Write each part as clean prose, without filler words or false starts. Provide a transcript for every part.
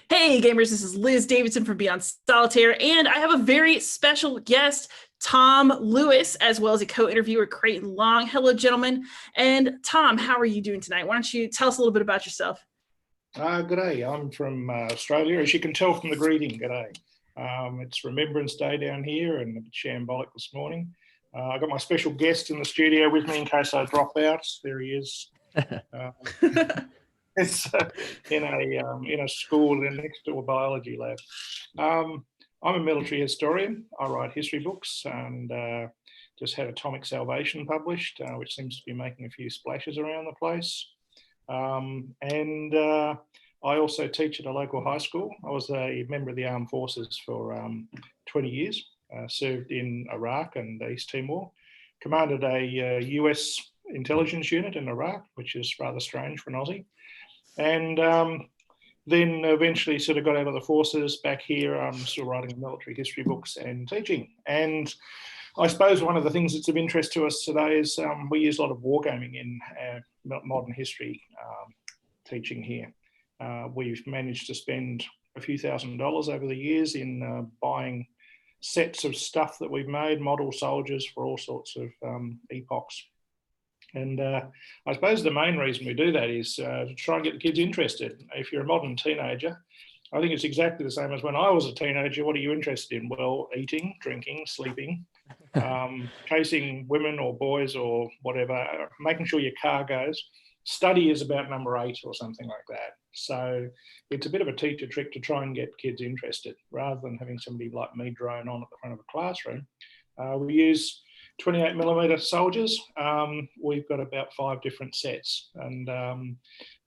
Hey gamers, this is Liz Davidson from Beyond Solitaire, and I have a very special guest, Tom Lewis, as well as a co-interviewer, Kreighton Long. Hello, gentlemen. And Tom, how are you doing tonight? Why don't you tell us a little bit about yourself? G'day, I'm from Australia. As you can tell from the greeting, g'day. It's Remembrance Day down here and a bit shambolic this morning. I got my special guest in the studio with me in case I drop out. There he is. It's in a school next to a biology lab. I'm a military historian. I write history books and just had Atomic Salvation published, which seems to be making a few splashes around the place. I also teach at a local high school. I was a member of the armed forces for 20 years, served in Iraq and East Timor, commanded a US intelligence unit in Iraq, which is rather strange for an Aussie. And then eventually sort of got out of the forces. Back here, I'm still writing military history books and teaching. And I suppose one of the things that's of interest to us today is we use a lot of wargaming in modern history teaching here. We've managed to spend a few $1,000s over the years in buying sets of stuff that we've made, model soldiers for all sorts of epochs. And I suppose the main reason we do that is to try and get the kids interested. If you're a modern teenager, I think it's exactly the same as when I was a teenager. What are you interested in? Well, eating, drinking, sleeping, chasing women or boys or whatever, making sure your car goes. Study is about number 8 or something like that. So it's a bit of a teacher trick to try and get kids interested rather than having somebody like me drone on at the front of a classroom. We use 28mm soldiers. We've got about 5 different sets, and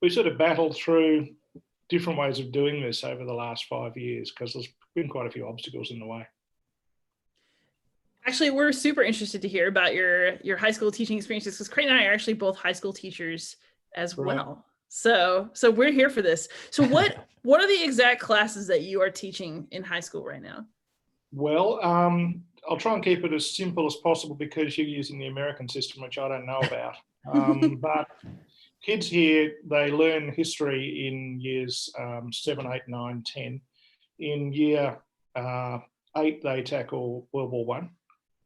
we sort of battled through different ways of doing this over the last 5 years because there's been quite a few obstacles in the way. Actually, we're super interested to hear about your high school teaching experiences because Creighton and I are actually both high school teachers as well. So we're here for this. So what are the exact classes that you are teaching in high school right now? Well, I'll try and keep it as simple as possible because you're using the American system, which I don't know about. But kids here, they learn history in years 7, 8, 9, 10. In year 8, they tackle World War One,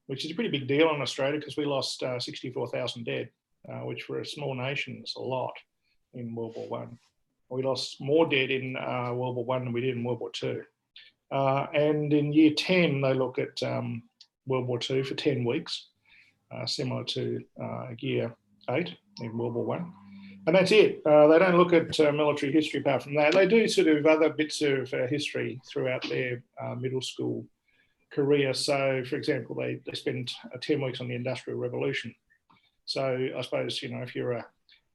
which is a pretty big deal in Australia because we lost 64,000 dead, which for a small nation is a lot in World War One. We lost more dead in World War One than we did in World War Two. And in year 10, they look at World War Two for 10 weeks, similar to year 8 in World War One. And that's it. They don't look at military history apart from that. They do sort of other bits of history throughout their middle school career. So, for example, they spend 10 weeks on the Industrial Revolution. So I suppose, if you're a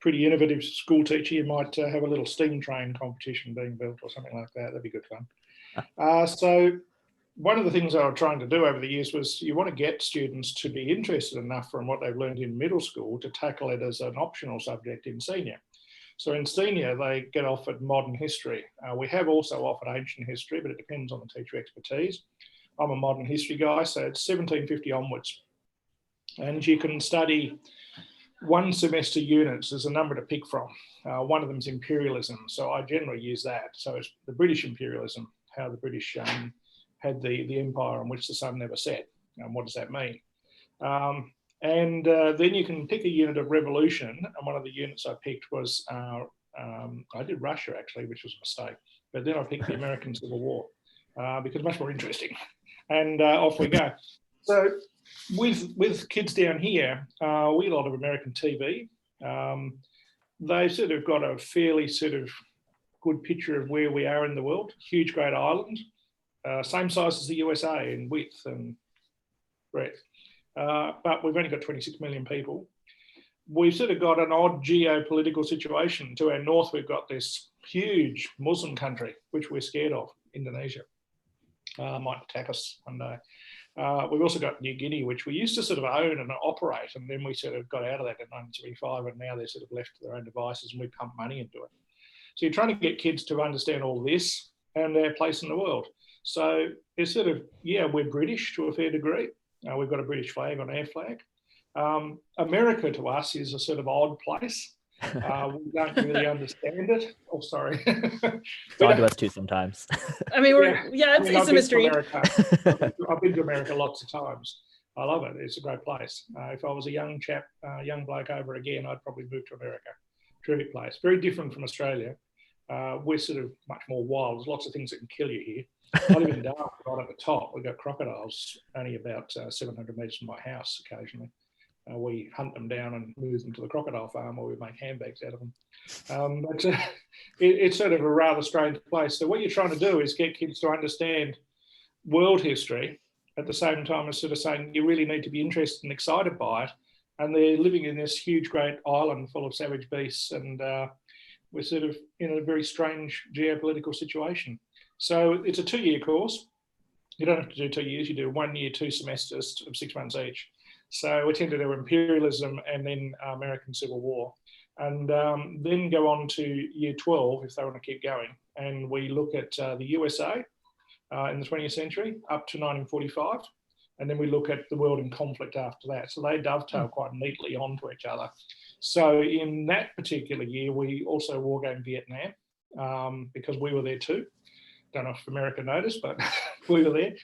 pretty innovative school teacher, you might have a little steam train competition being built or something like that. That'd be good fun. So one of the things I was trying to do over the years was you want to get students to be interested enough from what they've learned in middle school to tackle it as an optional subject in senior. So in senior, they get offered modern history. We have also offered ancient history, but it depends on the teacher expertise. I'm a modern history guy, so it's 1750 onwards. And you can study one semester units. There's a number to pick from. One of them is imperialism, so I generally use that. So it's the British imperialism, how the British had the empire on which the sun never set. And what does that mean? Then you can pick a unit of revolution. And one of the units I picked was, I did Russia actually, which was a mistake. But then I picked the American Civil War because it's much more interesting. And off we go. So with kids down here, we get a lot of American TV. They sort of got a fairly sort of good picture of where we are in the world. Huge, great island, same size as the USA in width and breadth. But we've only got 26 million people. We've sort of got an odd geopolitical situation. To our north, we've got this huge Muslim country, which we're scared of, Indonesia. Might attack us one day. We've also got New Guinea, which we used to sort of own and operate, and then we sort of got out of that in 1975, and now they're sort of left to their own devices, and we pump money into it. So you're trying to get kids to understand all this and their place in the world. So it's sort of, we're British to a fair degree. We've got a British flag on our flag. America to us is a sort of odd place. We don't really understand it. Oh, sorry. It's on to us too sometimes. I mean, it's a mystery. I've been to America lots of times. I love it. It's a great place. If I was a young chap, young bloke over again, I'd probably move to America. Terrific place. Very different from Australia. We're sort of much more wild. There's lots of things that can kill you here. I live in Darwin, right at the top. We've got crocodiles only about 700 metres from my house occasionally. We hunt them down and move them to the crocodile farm, or we make handbags out of them. But it's sort of a rather strange place. So what you're trying to do is get kids to understand world history at the same time as sort of saying you really need to be interested and excited by it. And they're living in this huge, great island full of savage beasts, and we're sort of in a very strange geopolitical situation. So it's a 2-year course. You don't have to do 2 years. You do 1 year, 2 semesters of 6 months each. So we tend to do imperialism and then American Civil War, and then go on to year 12 if they want to keep going. And we look at the USA in the 20th century up to 1945. And then we look at the world in conflict after that. So they dovetail quite neatly onto each other. So in that particular year, we also wargame Vietnam because we were there too. Don't know if America noticed, but we were there.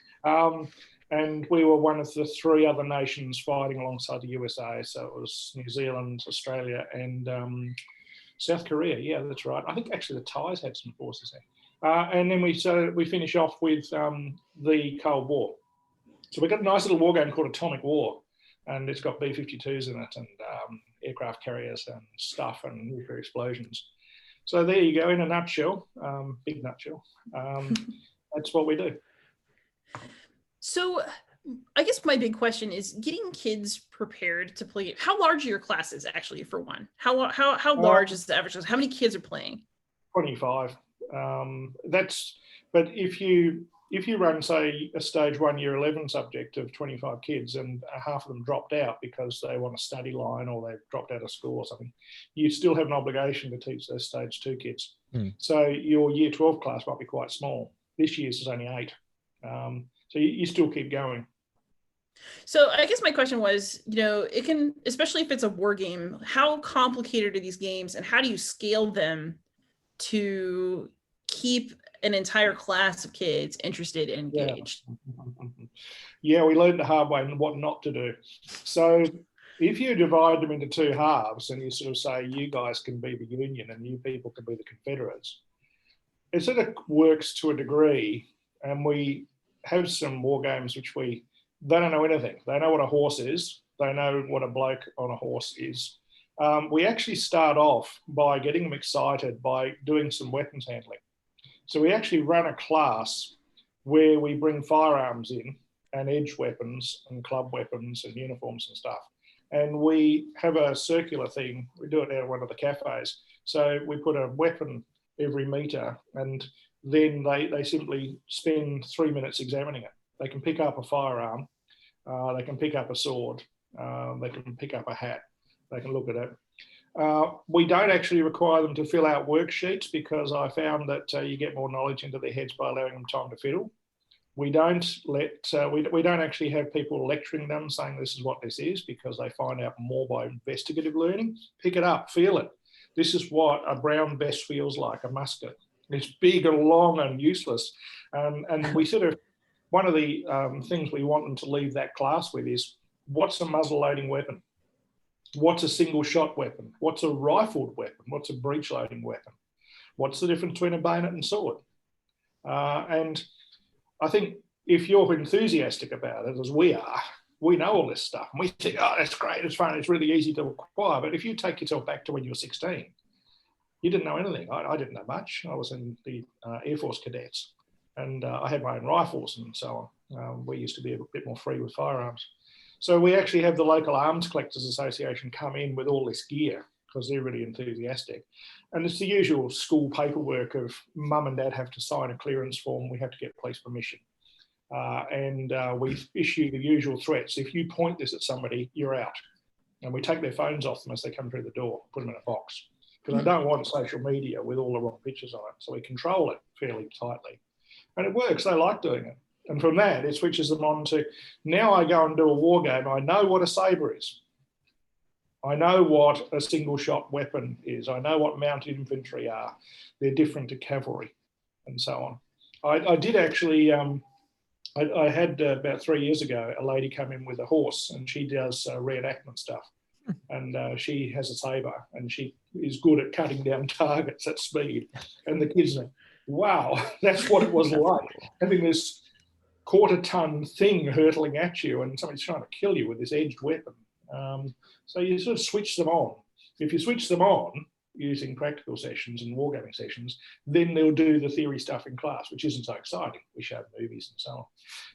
And we were one of the 3 other nations fighting alongside the USA. So it was New Zealand, Australia, and South Korea. Yeah, that's right. I think actually the Thais had some forces there. And then we finish off with the Cold War. So we've got a nice little war game called Atomic War, and it's got B-52s in it and aircraft carriers and stuff and nuclear explosions. So there you go, in a nutshell, big nutshell. That's what we do. So I guess my big question is getting kids prepared to play. How large are your classes actually, for one? How large is the average class? How many kids are playing? 25. But if you run, say, a stage 1 year 11 subject of 25 kids and half of them dropped out because they want a study line or they've dropped out of school or something, you still have an obligation to teach those stage 2 kids. So your year 12 class might be quite small. This year's is only 8. So you still keep going. So I guess my question was, it can, especially if it's a war game, how complicated are these games and how do you scale them to keep an entire class of kids interested and engaged? Yeah, we learned the hard way what not to do. So if you divide them into 2 halves and you sort of say you guys can be the Union and you people can be the Confederates, it sort of works to a degree. And we have some war games which they don't know anything. They know what a horse is. They know what a bloke on a horse is. We actually start off by getting them excited by doing some weapons handling. So we actually run a class where we bring firearms in and edge weapons and club weapons and uniforms and stuff. And we have a circular thing. We do it out of one of the cafes. So we put a weapon every metre and then they simply spend 3 minutes examining it. They can pick up a firearm, they can pick up a sword, they can pick up a hat, they can look at it. We don't actually require them to fill out worksheets because I found that you get more knowledge into their heads by allowing them time to fiddle. We don't actually have people lecturing them saying this is what this is because they find out more by investigative learning. Pick it up, feel it. This is what a brown vest feels like, a musket. It's big and long and useless. And we sort of, one of the things we want them to leave that class with is what's a muzzle loading weapon? What's a single shot weapon? What's a rifled weapon? What's a breech loading weapon? What's the difference between a bayonet and sword? And I think if you're enthusiastic about it, as we are, we know all this stuff. And we think, oh, that's great, it's fun, it's really easy to acquire. But if you take yourself back to when you were 16, you didn't know anything. I didn't know much. I was in the Air Force cadets and I had my own rifles and so on. We used to be a bit more free with firearms. So we actually have the local Arms Collectors Association come in with all this gear because they're really enthusiastic. And it's the usual school paperwork of mum and dad have to sign a clearance form. We have to get police permission. And we issue the usual threats. If you point this at somebody, you're out. And we take their phones off them as they come through the door, put them in a box. Because I don't want social media with all the wrong pictures on it. So we control it fairly tightly. And it works. They like doing it. And from that, it switches them on to, now I go and do a war game. I know what a sabre is. I know what a single shot weapon is. I know what mounted infantry are. They're different to cavalry and so on. I did actually, I had about 3 years ago, a lady come in with a horse, and she does reenactment stuff. And she has a saber, and she is good at cutting down targets at speed. And the kids think, wow, that's what it was like, having this quarter-ton thing hurtling at you and somebody's trying to kill you with this edged weapon. So you sort of switch them on. If you switch them on using practical sessions and wargaming sessions, then they'll do the theory stuff in class, which isn't so exciting. We show movies and so on.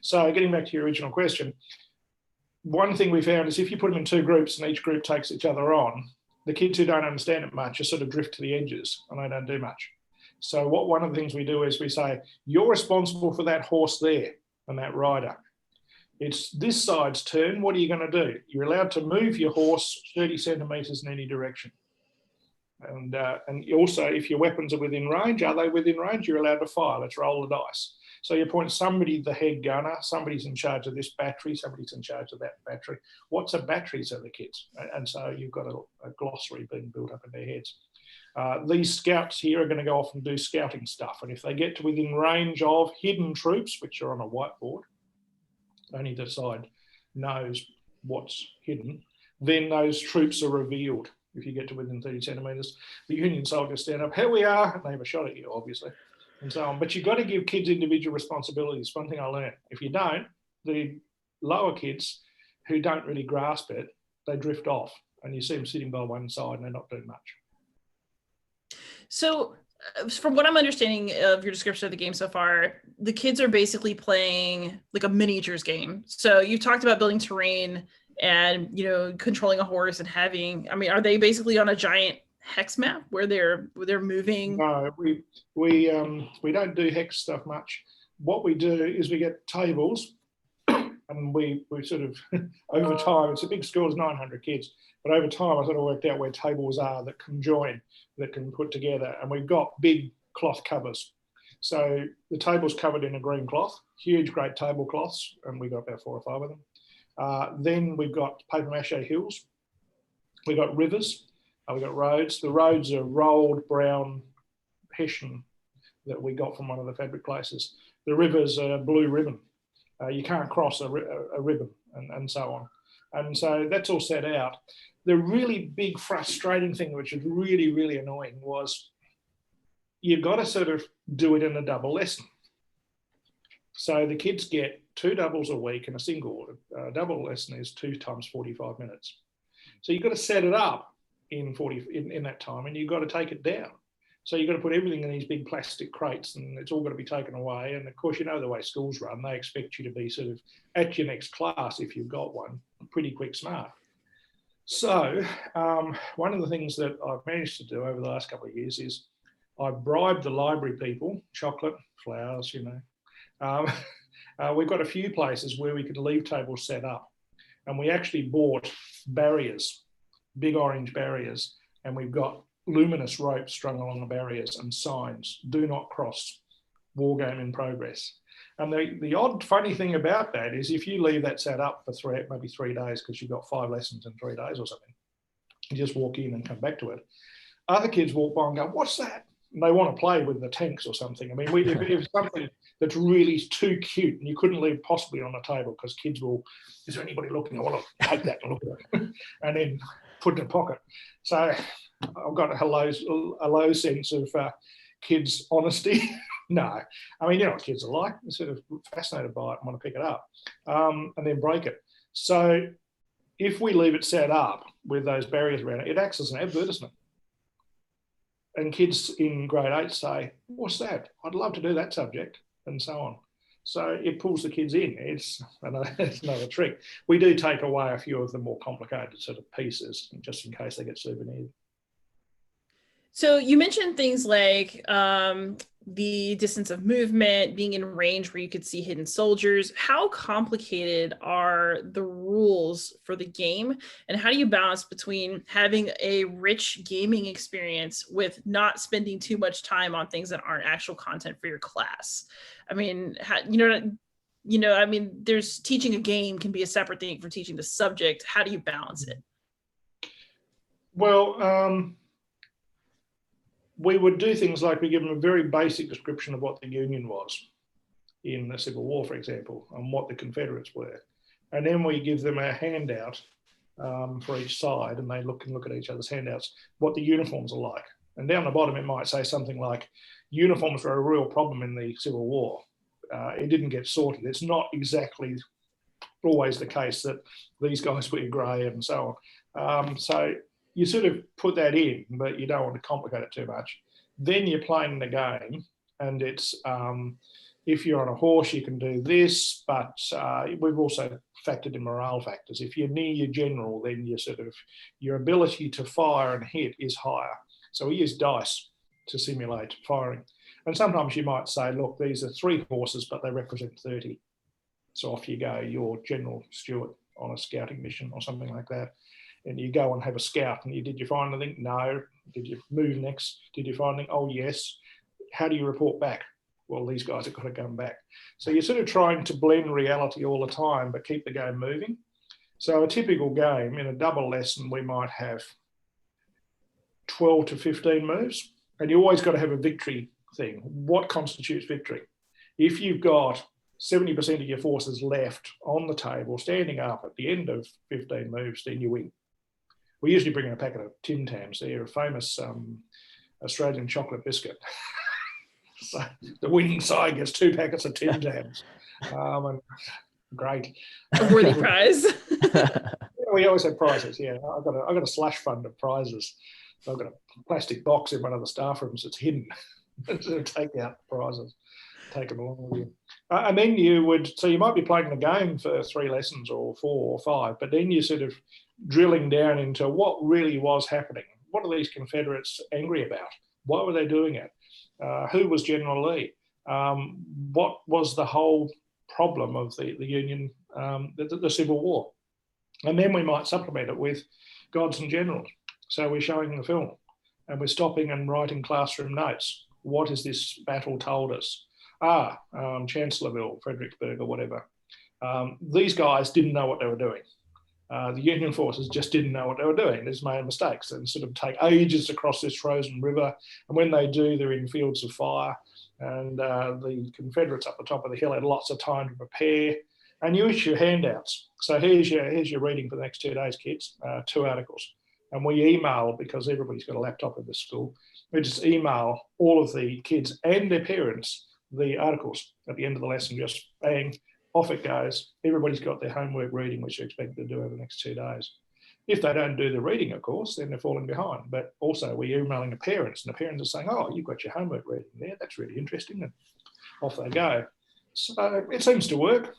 So getting back to your original question, one thing we found is if you put them in two groups and each group takes each other on, the kids who don't understand it much just sort of drift to the edges and they don't do much. So one of the things we do is we say, you're responsible for that horse there and that rider. It's this side's turn. What are you going to do? You're allowed to move your horse 30 centimetres in any direction. And also, if your weapons are within range, are they within range? You're allowed to fire. Let's roll the dice. So you appoint somebody the head gunner, somebody's in charge of this battery, somebody's in charge of that battery. What's a battery to the kids? And so you've got a glossary being built up in their heads. These scouts here are going to go off and do scouting stuff. And if they get to within range of hidden troops, which are on a whiteboard, only the side knows what's hidden, then those troops are revealed. If you get to within 30 centimetres, the Union soldiers stand up, here we are, and they have a shot at you, obviously, and so on. But you've got to give kids individual responsibilities. One thing I learned, if you don't, the lower kids who don't really grasp it, they drift off, and you see them sitting by one side and they're not doing much. So from what I'm understanding of your description of the game so far, the kids are basically playing like a miniatures game. So you talked about building terrain and, you know, controlling a horse and having, I mean, are they basically on a giant hex map where they're moving? No, we don't do hex stuff much. What we do is we get tables, and we sort of over time, it's a big school, it's 900 kids, but over time I sort of worked out where tables are that can join, that can put together, and we've got big cloth covers. So the table's covered in a green cloth, huge, great tablecloths, and we've got about 4 or 5 of them. Then we've got paper mache hills. We've got rivers. We've got roads. The roads are rolled brown hessian that we got from one of the fabric places. The rivers are blue ribbon. You can't cross a ribbon and so on. And so that's all set out. The really big frustrating thing, which is really, really annoying, was you've got to sort of do it in a double lesson. So the kids get 2 doubles a week and a single. Double lesson is 2 times 45 minutes. So you've got to set it up in that time, and you've got to take it down. So you've got to put everything in these big plastic crates, and it's all got to be taken away. And of course, you know the way schools run, they expect you to be sort of at your next class, if you've got one, pretty quick smart. So one of the things that I've managed to do over the last couple of years is I've bribed the library people, chocolate, flowers, you know. We've got a few places where we could leave tables set up, and we actually bought barriers, big orange barriers, and we've got luminous ropes strung along the barriers and signs, do not cross, war game in progress. And the odd funny thing about that is if you leave that set up for maybe 3 days, because you've got 5 lessons in 3 days or something, you just walk in and come back to it. Other kids walk by and go, what's that? And they want to play with the tanks or something. I mean, if it's something that's really too cute and you couldn't leave possibly on the table, because kids will, is there anybody looking? I want to take that and look at it and then put it in a pocket. So I've got a low sense of kids' honesty. No, I mean, you know what kids are like. They're sort of fascinated by it and want to pick it up and then break it. So if we leave it set up with those barriers around it, it acts as an advertisement. And kids in grade 8 say, what's that? I'd love to do that subject, and so on. So it pulls the kids in. It's another trick. We do take away a few of the more complicated sort of pieces, just in case they get souvenirs. So you mentioned things like the distance of movement, being in range where you could see hidden soldiers. How complicated are the rules for the game? And how do you balance between having a rich gaming experience with not spending too much time on things that aren't actual content for your class? I mean, I mean, there's teaching a game can be a separate thing from teaching the subject. How do you balance it? Well, we would do things like we give them a very basic description of what the Union was in the Civil War, for example, and what the Confederates were. And then we give them a handout for each side, and they can look at each other's handouts, what the uniforms are like. And down the bottom, it might say something like, uniforms were a real problem in the Civil War. It didn't get sorted. It's not exactly always the case that these guys wear grey and so on. So you sort of put that in, but you don't want to complicate it too much. Then you're playing the game, and it's if you're on a horse, you can do this, but we've also factored in morale factors. If you're near your general, then your ability to fire and hit is higher. So we use dice to simulate firing. And sometimes you might say, look, these are 3 horses, but they represent 30. So off you go, you're General Stewart on a scouting mission or something like that. And you go and have a scout, and did you find anything? No. Did you move next? Did you find anything? Oh, yes. How do you report back? Well, these guys have got to come back. So you're sort of trying to blend reality all the time, but keep the game moving. So a typical game, in a double lesson, we might have 12 to 15 moves, and you always got to have a victory thing. What constitutes victory? If you've got 70% of your forces left on the table, standing up at the end of 15 moves, then you win. We usually bring in a packet of Tim Tams. They're a famous Australian chocolate biscuit. So the winning side gets 2 packets of Tim Tams. And great. A worthy prize. We always have prizes, yeah. I've got a slush fund of prizes. So I've got a plastic box in one of the staff rooms that's hidden. So take out the prizes, take them along with you. And then you might be playing the game for 3 lessons or 4 or 5, but then you're sort of drilling down into what really was happening. What are these Confederates angry about? Why were they doing it? Who was General Lee? What was the whole problem of the Union, the Civil War? And then we might supplement it with gods and generals. So we're showing the film, and we're stopping and writing classroom notes. What has this battle told us? Chancellorsville, Fredericksburg, or whatever. These guys didn't know what they were doing. The Union forces just didn't know what they were doing. They just made mistakes and sort of take ages to cross this frozen river. And when they do, they're in fields of fire. And the Confederates up the top of the hill had lots of time to prepare. And you issue handouts. So here's your reading for the next 2 days, kids, 2 articles. And we email, because everybody's got a laptop in this school, we just email all of the kids and their parents the articles at the end of the lesson. Just bang, off it goes. Everybody's got their homework reading, which they're expected to do over the next 2 days. If they don't do the reading, of course, then they're falling behind. But also we're emailing the parents, and the parents are saying, oh, you've got your homework reading there. That's really interesting. And off they go. So it seems to work.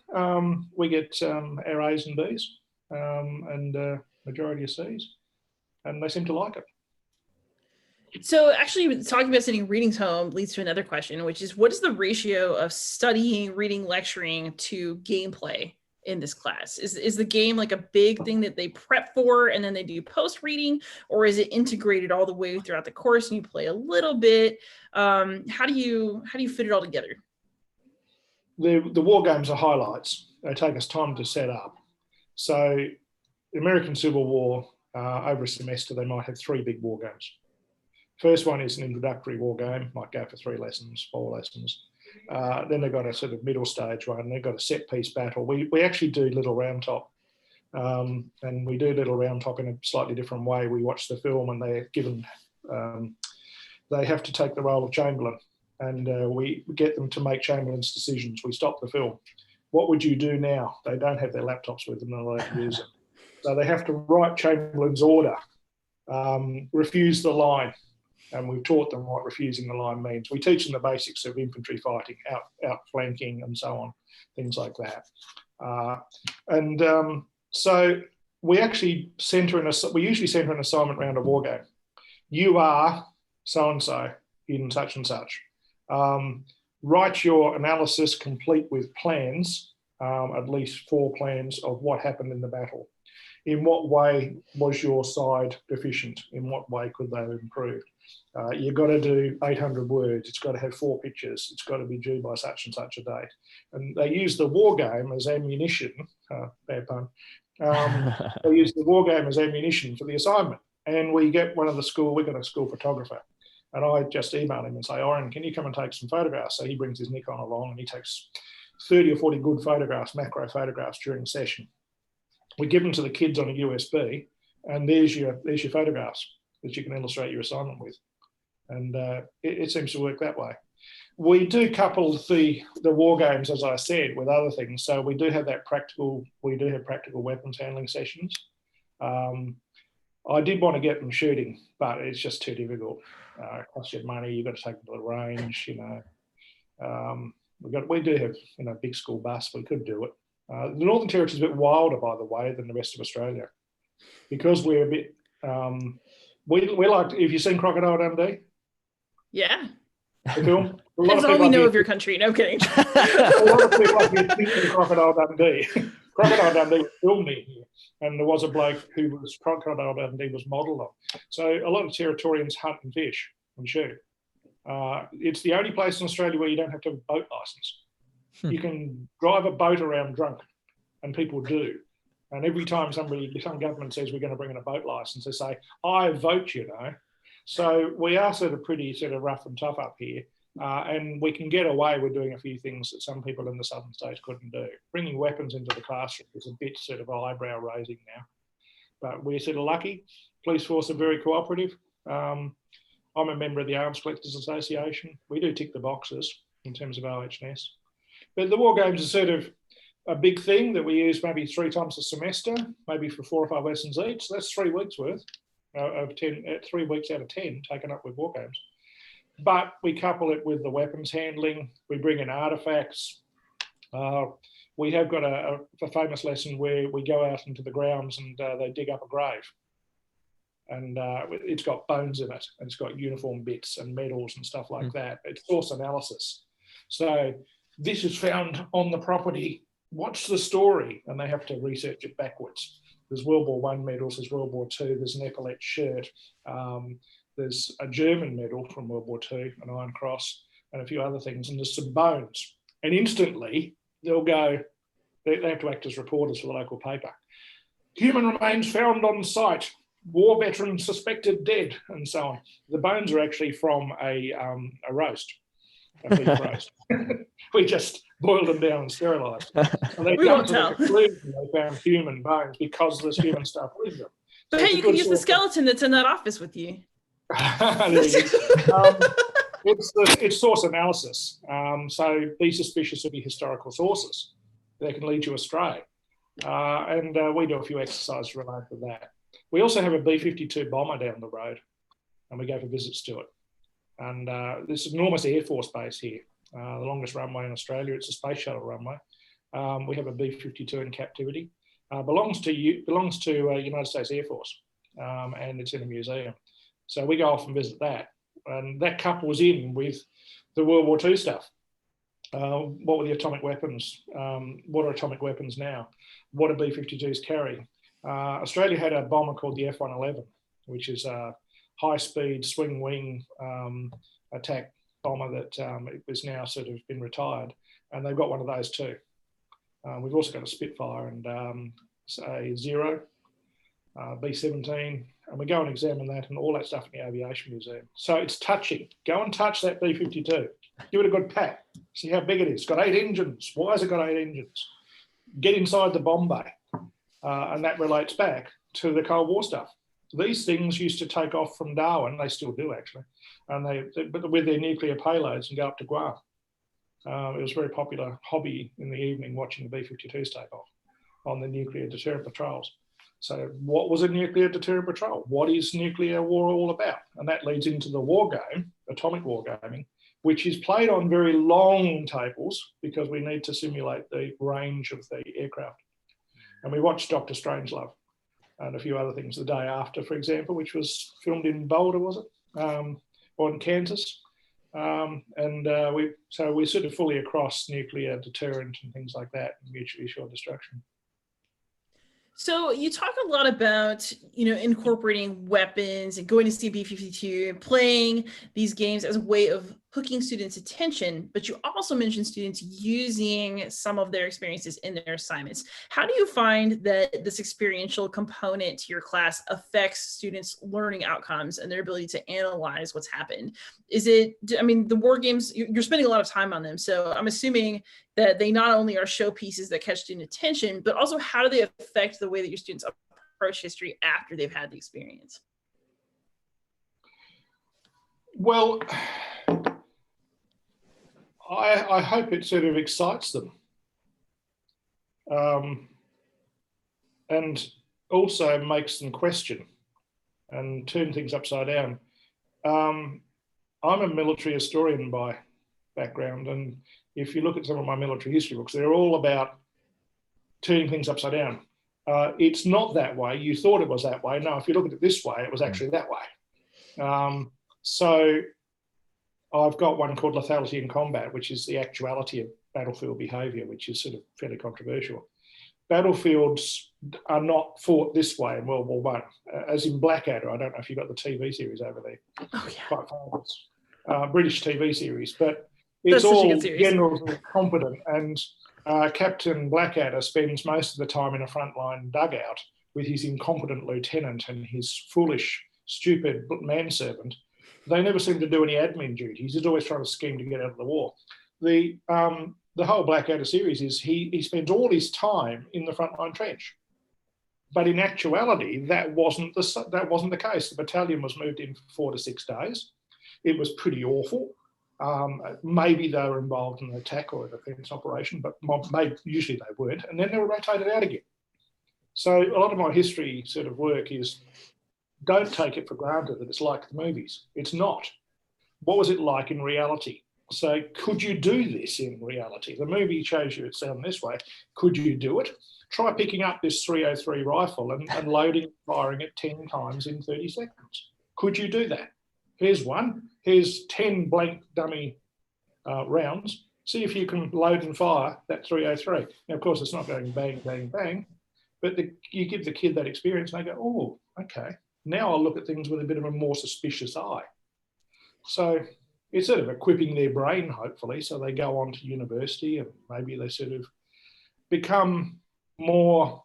We get our A's and B's and majority of C's, and they seem to like it. So actually talking about sending readings home leads to another question, which is, what is the ratio of studying, reading, lecturing to gameplay in this class? Is the game like a big thing that they prep for and then they do post reading, or is it integrated all the way throughout the course and you play a little bit? How do you fit it all together? The war games are highlights. They take us time to set up. So the American Civil War, over a semester, they might have 3 big war games. First one is an introductory war game, might go for 3 lessons, 4 lessons. Then they've got a sort of middle stage one. They've got a set piece battle. We actually do Little Round Top, and we do Little Round Top in a slightly different way. We watch the film, and they're given, they have to take the role of Chamberlain, and we get them to make Chamberlain's decisions. We stop the film. What would you do now? They don't have their laptops with them, they're not allowed to use them. So they have to write Chamberlain's order, refuse the line. And we've taught them what refusing the line means. We teach them the basics of infantry fighting, outflanking, and so on, things like that. So we actually we usually center an assignment around a war game. You are so-and-so in such and such. Write your analysis complete with plans, at least 4 plans of what happened in the battle. In what way was your side deficient? In what way could they have improved? You've got to do 800 words. It's got to have 4 pictures. It's got to be due by such and such a date. And they use the war game as ammunition. Bad pun. They use the war game as ammunition for the assignment. And we get we got a school photographer. And I just email him and say, Oren, can you come and take some photographs? So he brings his Nikon along and he takes 30 or 40 good photographs, macro photographs during the session. We give them to the kids on a USB, and there's your photographs that you can illustrate your assignment with. And it seems to work that way. We do couple the war games, as I said, with other things. So we do have practical weapons handling sessions. I did want to get them shooting, but it's just too difficult. It costs you money. You've got to take them to the range. We do have big school bus. We could do it. The Northern Territory is a bit wilder, by the way, than the rest of Australia, because we're a bit. We like. Have you seen Crocodile Dundee? Yeah. The film. That's all we know of your country. No kidding. A lot of people like to Crocodile Dundee. Crocodile Dundee was filmed near here, and there was a bloke who was Crocodile Dundee was modelled on. So a lot of Territorians hunt and fish and shoot. It's the only place in Australia where you don't have to have a boat licence. You can drive a boat around drunk, and people do. And every time some government says we're going to bring in a boat licence, they say, I vote, So we are pretty rough and tough up here. And we can get away with doing a few things that some people in the southern states couldn't do. Bringing weapons into the classroom is a bit eyebrow raising now. But we're lucky. Police force are very cooperative. I'm a member of the Arms Collectors Association. We do tick the boxes in terms of OHS. But the war games are a big thing that we use maybe 3 times a semester, maybe for 4 or 5 lessons each. So that's 3 weeks worth of 3 weeks out of 10 taken up with war games. But we couple it with the weapons handling. We bring in artifacts. We have got a famous lesson where we go out into the grounds and they dig up a grave. And it's got bones in it, and it's got uniform bits and medals and stuff like that. It's source analysis. So this is found on the property. What's the story? And they have to research it backwards. There's World War I medals, there's World War II, there's an epaulet shirt. There's a German medal from World War II, an Iron Cross, and a few other things, and there's some bones. And instantly, they'll go, they have to act as reporters for the local paper. Human remains found on site, war veteran suspected dead, and so on. The bones are actually from a roast, a beef roast. We just boiled them down and sterilised. And they jumped to the conclusion they found human bones because there's human stuff with them. So but hey, you can use the skeleton that's in that office with you. It's source analysis. So be suspicious of your historical sources. They can lead you astray. And we do a few exercises related to that. We also have a B-52 bomber down the road, and we go for visits to it. And this is enormous Air Force base here, the longest runway in Australia. It's a space shuttle runway. We have a B-52 in captivity. Belongs to United States Air Force, and it's in a museum. So we go off and visit that. And that couples in with the World War II stuff. What were the atomic weapons? What are atomic weapons now? What do B-52s carry? Australia had a bomber called the F-111, which is a high-speed swing-wing attack bomber that it was now been retired. And they've got one of those too. We've also got a Spitfire and a Zero, B-17, and we go and examine that and all that stuff in the Aviation Museum. So it's touching. Go and touch that B-52. Give it a good pat. See how big it is. It's got 8 engines. Why has it got 8 engines? Get inside the bomb bay. And that relates back to the Cold War stuff. These things used to take off from Darwin. They still do, actually. But with their nuclear payloads and go up to Guam. It was a very popular hobby in the evening watching the B-52s take off on the nuclear deterrent patrols. So what was a nuclear deterrent patrol? What is nuclear war all about? And that leads into the war game, atomic wargaming, which is played on very long tables because we need to simulate the range of the aircraft. And we watched Dr. Strangelove and a few other things the day after, for example, which was filmed in Boulder, was it? Or in Kansas. We're fully across nuclear deterrent and things like that, mutually assured destruction. So you talk a lot about, incorporating weapons and going to see B-52 and playing these games as a way of hooking students' attention, but you also mentioned students using some of their experiences in their assignments. How do you find that this experiential component to your class affects students' learning outcomes and their ability to analyze what's happened? Is it, I mean, the war games, you're spending a lot of time on them, so I'm assuming that they not only are showpieces that catch student attention, but also how do they affect the way that your students approach history after they've had the experience? Well, I hope it sort of excites them, and also makes them question and turn things upside down. I'm a military historian by background, and if you look at some of my military history books, they're all about turning things upside down. It's not that way. You thought it was that way. No, if you look at it this way, it was actually that way. So I've got one called Lethality in Combat, which is the actuality of battlefield behaviour, which is sort of fairly controversial. Battlefields are not fought this way in World War One, as in Blackadder. I don't know if you've got the TV series over there. Oh, yeah. Quite famous. British TV series, but it's all generals and competent, and Captain Blackadder spends most of the time in a frontline dugout with his incompetent lieutenant and his foolish, stupid manservant. They never seem to do any admin duties. He's always trying to scheme to get out of the war. The whole Blackadder series is he spends all his time in the frontline trench, but in actuality that wasn't the case. The battalion was moved in for 4 to 6 days. It was pretty awful. Maybe they were involved in an attack or a defence operation, but usually they weren't. And then they were rotated out again. So a lot of my history sort of work is, don't take it for granted that it's like the movies. It's not. What was it like in reality? So could you do this in reality? The movie shows you it's done this way. Could you do it? Try picking up this 303 rifle and loading and firing it 10 times in 30 seconds. Could you do that? Here's one. Here's 10 blank dummy rounds. See if you can load and fire that 303. Now, of course, it's not going bang, bang, bang, but you give the kid that experience and they go, oh, okay. Now I'll look at things with a bit of a more suspicious eye. So it's sort of equipping their brain, hopefully, so they go on to university and maybe they sort of become more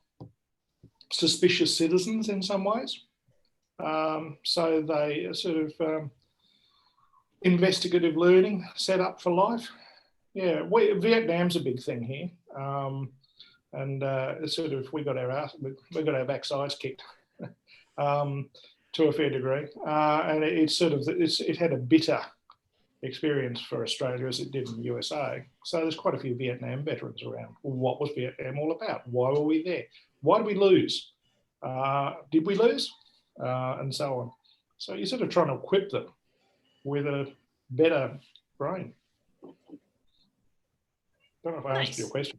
suspicious citizens in some ways. So they sort of investigative learning set up for life. Yeah, Vietnam's a big thing here, and it's sort of we got our backsides kicked. To a fair degree, and it had a bitter experience for Australia as it did in the USA. So there's quite a few Vietnam veterans around. What was Vietnam all about? Why were we there? Why did we lose? Did we lose? And so on. So you're sort of trying to equip them with a better brain. I don't know if I answered your question.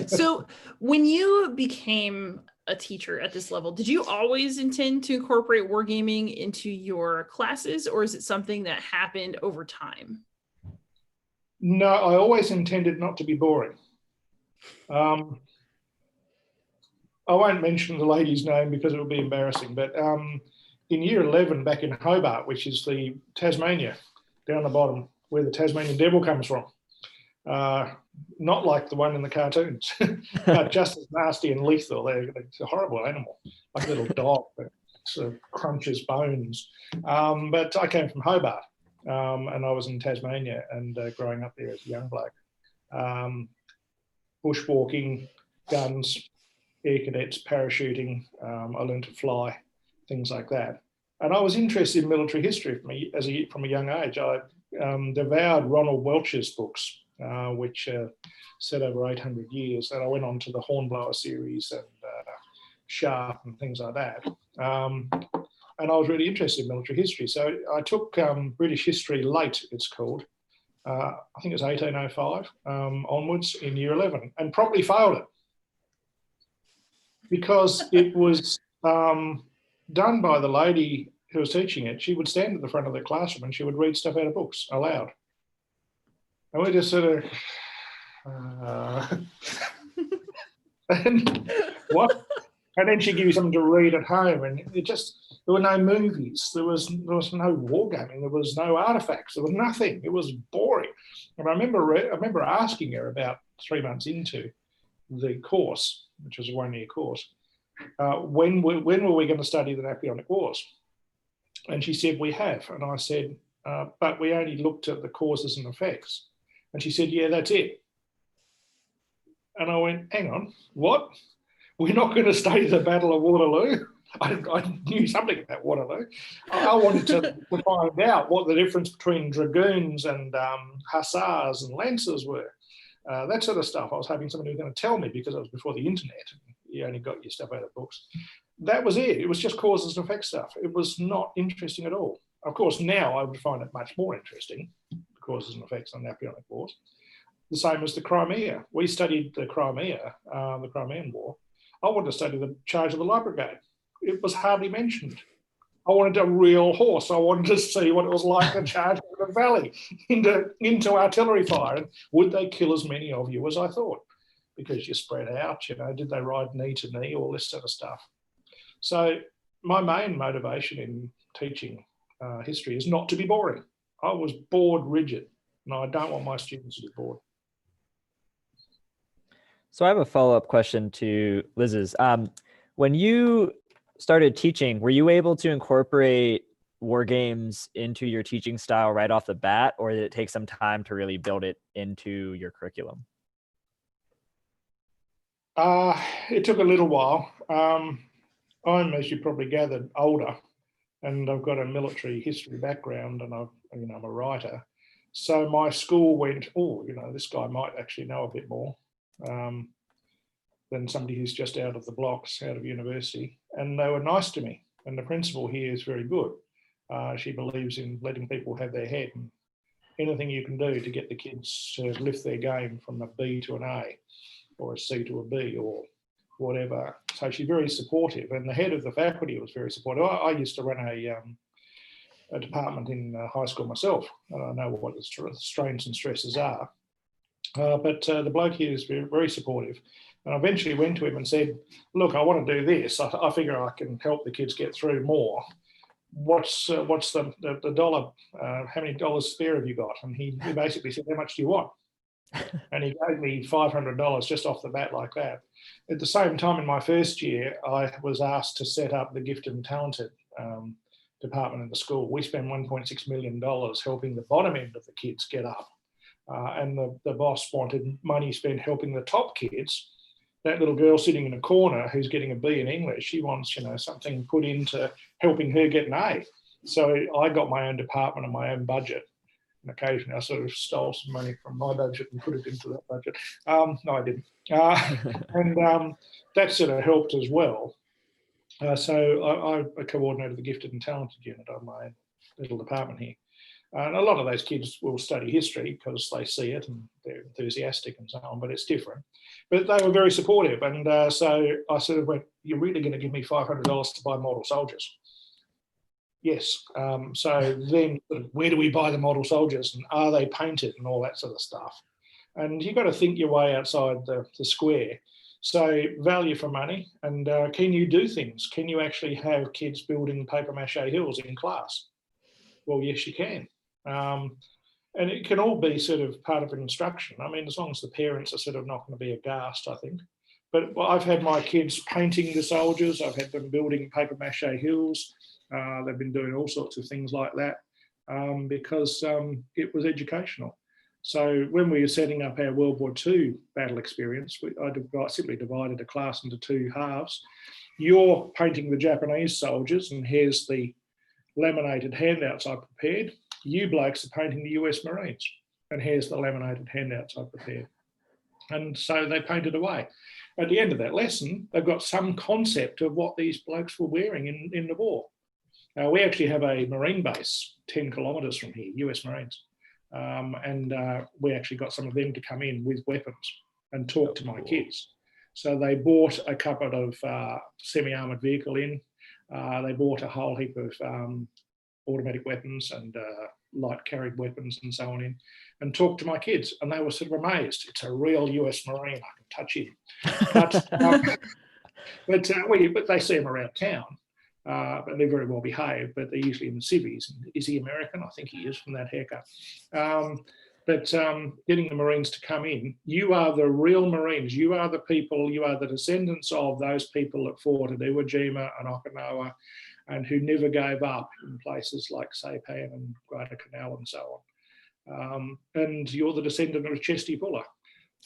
So when you became a teacher at this level, did you always intend to incorporate wargaming into your classes, or is it something that happened over time? No, I always intended not to be boring. I won't mention the lady's name because it would be embarrassing, but in year 11 back in Hobart, which is the Tasmania, down the bottom, where the Tasmanian devil comes from, not like the one in the cartoons, but just as nasty and lethal. It's a horrible animal, like a little dog that sort of crunches bones. But I came from Hobart, and I was in Tasmania and growing up there as a young bloke. Bushwalking, guns, air cadets, parachuting. I learned to fly, things like that. And I was interested in military history from a young age. I devoured Ronald Welch's books, which set over 800 years. And I went on to the Hornblower series and Sharp and things like that. And I was really interested in military history. So I took British History Late, it's called. I think it's 1805 onwards in year 11, and probably failed it because it was done by the lady who was teaching it. She would stand at the front of the classroom and she would read stuff out of books aloud. And we just sort of, and what? And then she'd give you something to read at home, and there were no movies, there was no wargaming, there was no artifacts, there was nothing. It was boring. And I remember asking her about 3 months into the course, which was a 1-year course, when were we going to study the Napoleonic Wars? And she said, we have. And I said, but we only looked at the causes and effects. And she said, yeah, that's it. And I went, hang on, what? We're not going to study the Battle of Waterloo? I knew something about Waterloo. I wanted to find out what the difference between dragoons and hussars and lancers were. That sort of stuff. I was hoping somebody was going to tell me, because it was before the internet. You only got your stuff out of books. That was it. It was just causes and effects stuff. It was not interesting at all. Of course, now I would find it much more interesting, the causes and effects on Napoleonic Wars. The same as the Crimea. We studied the Crimea, the Crimean War. I wanted to study the charge of the Light Brigade. It was hardly mentioned. I wanted a real horse. I wanted to see what it was like to charge over the valley into artillery fire. And would they kill as many of you as I thought? Because you spread out, did they ride knee to knee, all this sort of stuff. So my main motivation in teaching history is not to be boring. I was bored rigid, and I don't want my students to be bored. So I have a follow-up question to Liz's. When you started teaching, were you able to incorporate war games into your teaching style right off the bat, or did it take some time to really build it into your curriculum? It took a little while. I'm, as you probably gathered, older, and I've got a military history background, and I'm a writer. So my school went, this guy might actually know a bit more than somebody who's just out of the blocks, out of university. And they were nice to me. And the principal here is very good. She believes in letting people have their head, and anything you can do to get the kids to lift their game from a B to an A, or a C to a B, or whatever. So she's very supportive. And the head of the faculty was very supportive. I used to run a department in high school myself, and I know what the strains and stresses are. But the bloke here is very, very supportive. And I eventually went to him and said, look, I want to do this. I figure I can help the kids get through more. What's the dollar? How many dollars spare have you got? And he basically said, how much do you want? And he gave me $500 just off the bat like that. At the same time, in my first year, I was asked to set up the gifted and talented department in the school. We spent $1.6 million helping the bottom end of the kids get up. And the boss wanted money spent helping the top kids. That little girl sitting in a corner who's getting a B in English, she wants, something put into helping her get an A. So I got my own department and my own budget. And occasionally I sort of stole some money from my budget and put it into that budget. No, I didn't. And that sort of helped as well. So I coordinated the gifted and talented unit on my little department here. And a lot of those kids will study history because they see it and they're enthusiastic and so on, but it's different. But they were very supportive. And so I sort of went, you're really going to give me $500 to buy model soldiers? Yes. So then where do we buy the model soldiers, and are they painted and all that sort of stuff? And you've got to think your way outside the square. So value for money, and can you do things? Can you actually have kids building paper mache hills in class? Well, yes, you can. And it can all be sort of part of an instruction. I mean, as long as the parents are sort of not going to be aghast, I think. But I've had my kids painting the soldiers. I've had them building paper mache hills. They've been doing all sorts of things like that because it was educational. So when we were setting up our World War II battle experience, I simply divided the class into two halves. You're painting the Japanese soldiers, and here's the laminated handouts I prepared. You blokes are painting the US Marines, and here's the laminated handouts I prepared. And so they painted away. At the end of that lesson, they've got some concept of what these blokes were wearing in the war. We actually have a Marine base 10 kilometres from here, US Marines. And we actually got some of them to come in with weapons and talk to my kids. So they bought a couple of semi-armoured vehicle in. They bought a whole heap of automatic weapons and light carried weapons and so on in, and talked to my kids. And they were sort of amazed. It's a real US Marine. I can touch him. But But they see them around town, and they're very well behaved, but they're usually in the civvies. Is he American? I think he is from that haircut. But getting the Marines to come in, you are the real Marines. You are the people, you are the descendants of those people that fought at Iwo Jima and Okinawa and who never gave up in places like Saipan and Guadalcanal and so on. And you're the descendant of Chesty Puller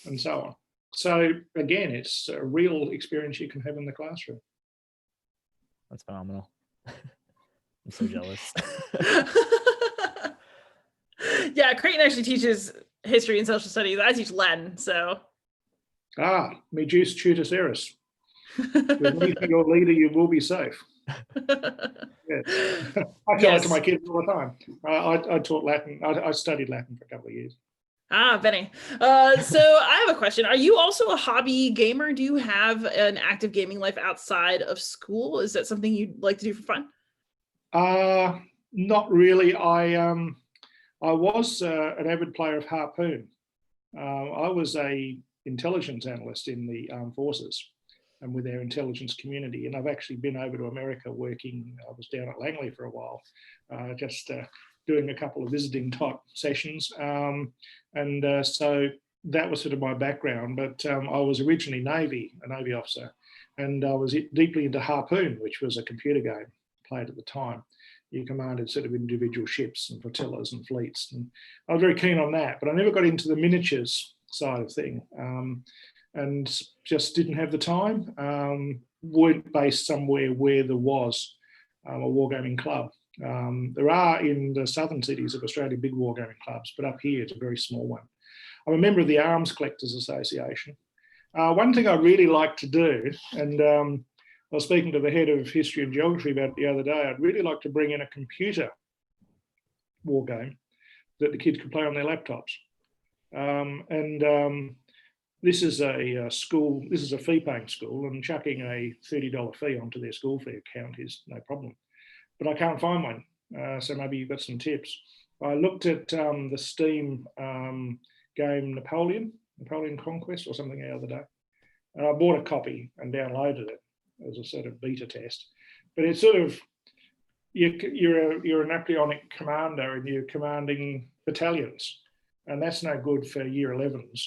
and so on. So again, it's a real experience you can have in the classroom. That's phenomenal. I'm so jealous. Yeah, Kreighton actually teaches history and social studies. I teach Latin, so. Me jus tutus eris. With me for your leader, you will be safe. Yes. I tell it to my kids all the time. I taught Latin. I studied Latin for a couple of years. Benny. So I have a question. Are you also a hobby gamer? Do you have an active gaming life outside of school? Is that something you'd like to do for fun? Not really. I was an avid player of Harpoon. I was a intelligence analyst in the armed forces and with our intelligence community. And I've actually been over to America working. I was down at Langley for a while, just doing a couple of visiting type sessions. So that was sort of my background. But I was originally a Navy officer, and I was deeply into Harpoon, which was a computer game played at the time. You commanded sort of individual ships and flotillas and fleets. And I was very keen on that, but I never got into the miniatures side of thing, and just didn't have the time. Weren't based somewhere where there was a wargaming club. There are in the southern cities of Australia big wargaming clubs, but up here it's a very small one. I'm a member of the Arms Collectors Association. One thing I really like to do, and I was speaking to the head of history and geography about it the other day, I'd really like to bring in a computer war game that the kids could play on their laptops. This is a school, this is a fee-paying school, and chucking a $30 fee onto their school fee account is no problem. But I can't find one, so maybe you've got some tips. I looked at the Steam game Napoleon Conquest or something the other day, and I bought a copy and downloaded it as a sort of beta test. But it's sort of, you're a Napoleonic commander and you're commanding battalions, and that's no good for year 11s.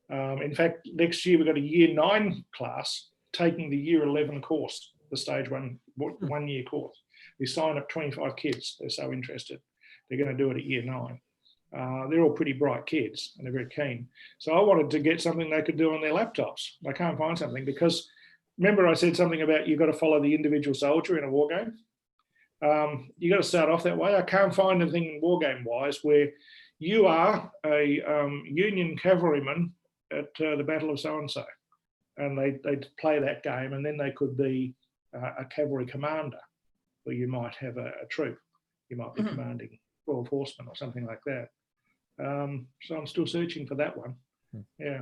In fact, next year we've got a year 9 class taking the year 11 course, the stage 1 year course. We sign up 25 kids. They're so interested. They're going to do it at year 9. They're all pretty bright kids and they're very keen. So I wanted to get something they could do on their laptops. I can't find something because remember I said something about you've got to follow the individual soldier in a war game. You've got to start off that way. I can't find anything war game wise where you are a Union cavalryman at the Battle of so-and-so, and they'd play that game, and then they could be a cavalry commander, where you might have a troop. You might be commanding 12 horsemen or something like that. So I'm still searching for that one. Yeah.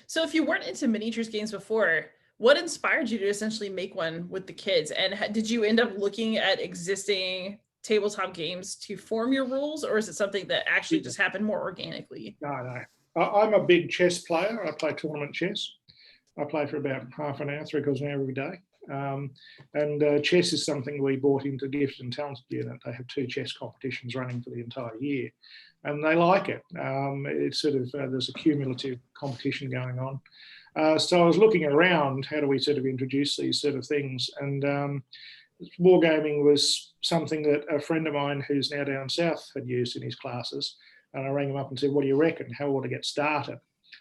So if you weren't into miniatures games before, what inspired you to essentially make one with the kids? And did you end up looking at existing tabletop games to form your rules, or is it something that actually just happened more organically? No. I'm a big chess player. I play tournament chess. I play for about half an hour, 3/4 an hour every day. Chess is something we brought into Gifted and Talented Unit. They have 2 chess competitions running for the entire year, and they like it. It's sort of, there's a cumulative competition going on. So I was looking around, how do we sort of introduce these sort of things? And wargaming was something that a friend of mine who's now down south had used in his classes. And I rang him up and said, what do you reckon? How ought to get started?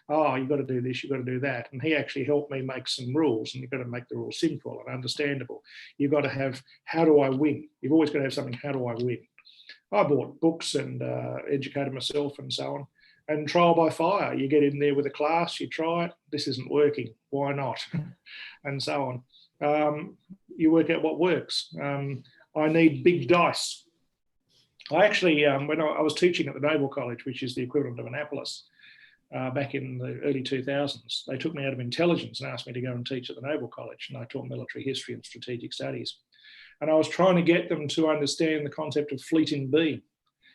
Oh, you've got to do this, you've got to do that. And he actually helped me make some rules, and you've got to make the rules simple and understandable. You've got to have, how do I win? You've always got to have something, how do I win? I bought books and educated myself and so on. And trial by fire, you get in there with a class, you try it, this isn't working, why not? And so on. You work out what works. I need big dice. I actually, when I was teaching at the Naval College, which is the equivalent of Annapolis, back in the early 2000s, they took me out of intelligence and asked me to go and teach at the Naval College, and I taught military history and strategic studies. And I was trying to get them to understand the concept of fleet in beam.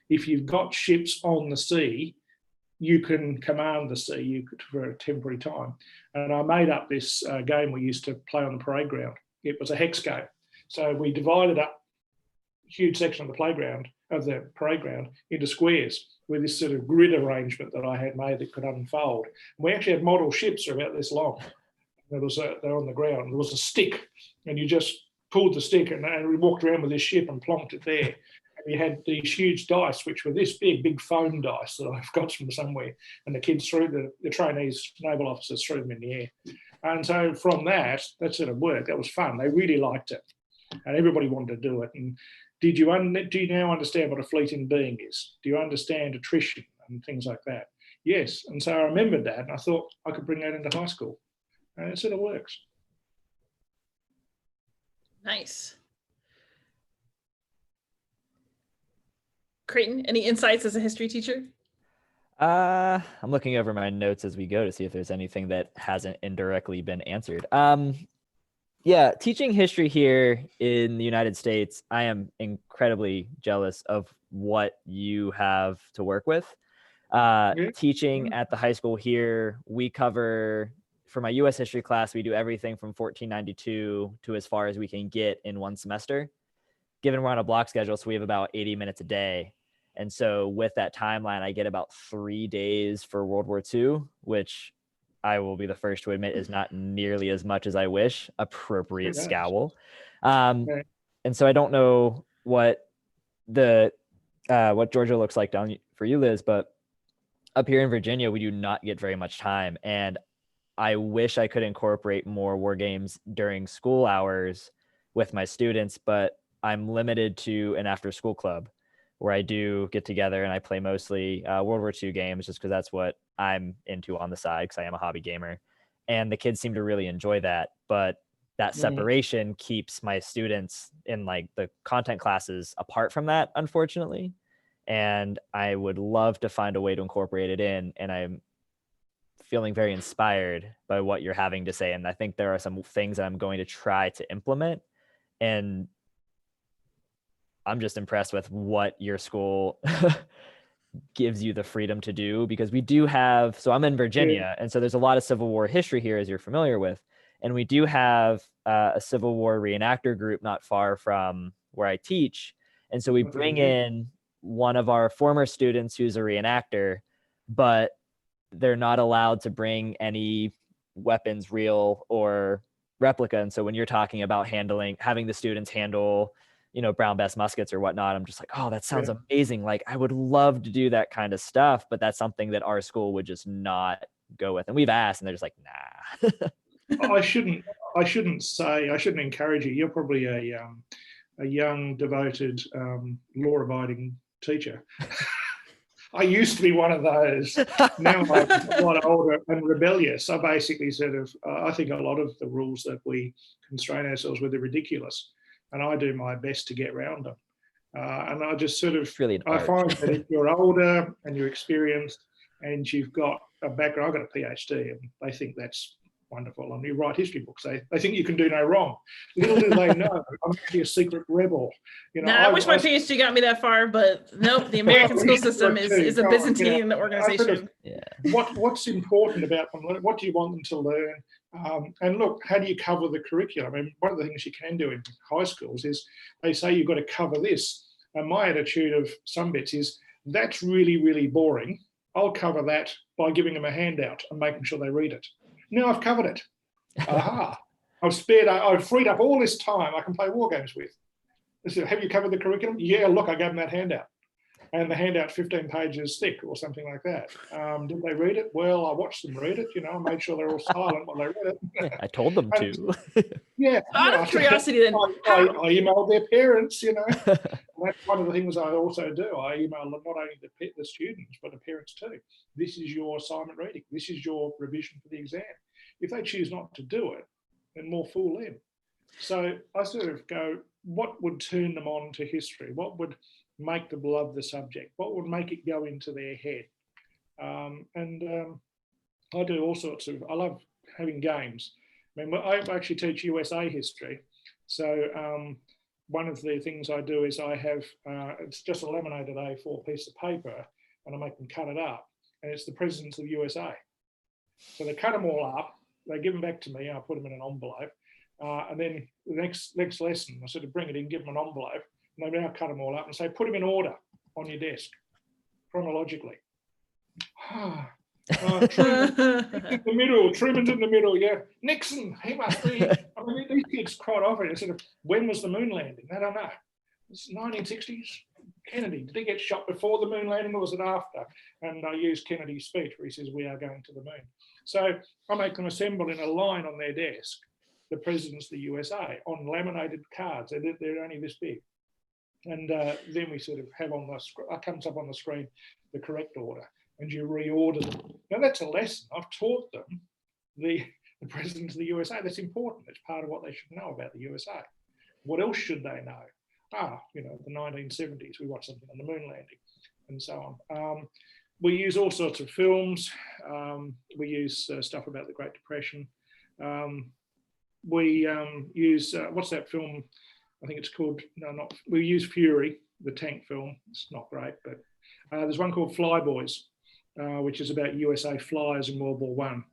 If you've got ships on the sea, you can command the sea for a temporary time. And I made up this game we used to play on the parade ground. It was a hex game. So we divided up a huge section of the playground, of the parade ground, into squares with this sort of grid arrangement that I had made that could unfold. And we actually had model ships about this long. They're on the ground. There was a stick, and you just pulled the stick, and we walked around with this ship and plonked it there. You had these huge dice, which were this big foam dice that I've got from somewhere, and the kids threw the trainees, naval officers, threw them in the air. And so from that sort of worked. That was fun. They really liked it, and everybody wanted to do it. And do you now understand what a fleeting being is? Do you understand attrition and things like that? Yes. And so I remembered that, and I thought I could bring that into high school, and it sort of works. Nice. Kreighton, any insights as a history teacher? I'm looking over my notes as we go to see if there's anything that hasn't indirectly been answered. Yeah, teaching history here in the United States, I am incredibly jealous of what you have to work with. Teaching at the high school here, we cover, for my US history class, we do everything from 1492 to as far as we can get in one semester. Given we're on a block schedule, so we have about 80 minutes a day. And so with that timeline, I get about 3 days for World War II, which I will be the first to admit is not nearly as much as I wish. Appropriate scowl. And so I don't know what Georgia looks like down for you, Liz, but up here in Virginia, we do not get very much time. And I wish I could incorporate more war games during school hours with my students, but I'm limited to an after school club where I do get together and I play mostly World War II games just because that's what I'm into on the side because I am a hobby gamer. And the kids seem to really enjoy that. But that separation keeps my students in like the content classes apart from that, unfortunately. And I would love to find a way to incorporate it in. And I'm feeling very inspired by what you're having to say. And I think there are some things that I'm going to try to implement. And I'm just impressed with what your school gives you the freedom to do, because we do have, so I'm in Virginia, and so there's a lot of Civil War history here, as you're familiar with. And we do have a Civil War reenactor group not far from where I teach. And so we bring in one of our former students who's a reenactor, but they're not allowed to bring any weapons, real or replica. And so when you're talking about having the students handle, brown bess muskets or whatnot, I'm just like, oh, that sounds amazing. Like, I would love to do that kind of stuff, but that's something that our school would just not go with. And we've asked, and they're just like, nah. I shouldn't encourage you. You're probably a young, devoted, law-abiding teacher. I used to be one of those. Now I'm a lot older and rebellious. I basically I think a lot of the rules that we constrain ourselves with are ridiculous. And I do my best to get around them. And I just really I find that if you're older and you're experienced and you've got a background, I've got a PhD, and they think that's wonderful. And you write history books. They think you can do no wrong. Little do they know, I'm actually a secret rebel. I wish my PhD got me that far, but nope, the American school system is a Byzantine organization. What's important about them? What do you want them to learn? And look, how do you cover the curriculum? I mean, one of the things you can do in high schools is they say you've got to cover this. And my attitude of some bits is that's really, really boring. I'll cover that by giving them a handout and making sure they read it. Now I've covered it. Aha. I've freed up all this time I can play war games with. I said, have you covered the curriculum? Yeah, look, I gave them that handout. And the handout's 15 pages thick or something like that. Did they read it? Well, I watched them read it, I made sure they're all silent while they read it. I told them to. Out of curiosity then. I emailed their parents, That's one of the things I also do. I email not only the students, but the parents too. This is your assignment reading. This is your revision for the exam. If they choose not to do it, then more fool them. So I sort of go, what would turn them on to history? What would make them love the subject? What would make it go into their head? I do all sorts of, I love having games. I mean, I actually teach USA history. So one of the things I do is I have, it's just a laminated A4 piece of paper, and I make them cut it up. and it's the presidents of the USA. So they cut them all up, they give them back to me, I put them in an envelope, and then the next lesson, I sort of bring it in, give them an envelope, and they now cut them all up and say, put them in order on your desk, chronologically. Truman's in the middle, yeah. Nixon, he must be. I mean, these kids quite often sort of, when was the moon landing? They don't know. It's 1960s. Kennedy, did he get shot before the moon landing or was it after? And I use Kennedy's speech where he says, we are going to the moon. So I make them assemble in a line on their desk, the presidents of the USA, on laminated cards. They're only this big. And then we sort of have on the, comes up on the screen, the correct order, and you reorder them. Now that's a lesson. I've taught them the presidents of the USA. That's important. It's part of what they should know about the USA. What else should they know? The 1970s, we watched something on the moon landing and so on. We use all sorts of films. We use stuff about the Great Depression. We use, what's that film? I think it's called, we use Fury, the tank film. It's not great, but there's one called Flyboys, which is about USA flyers in World War One.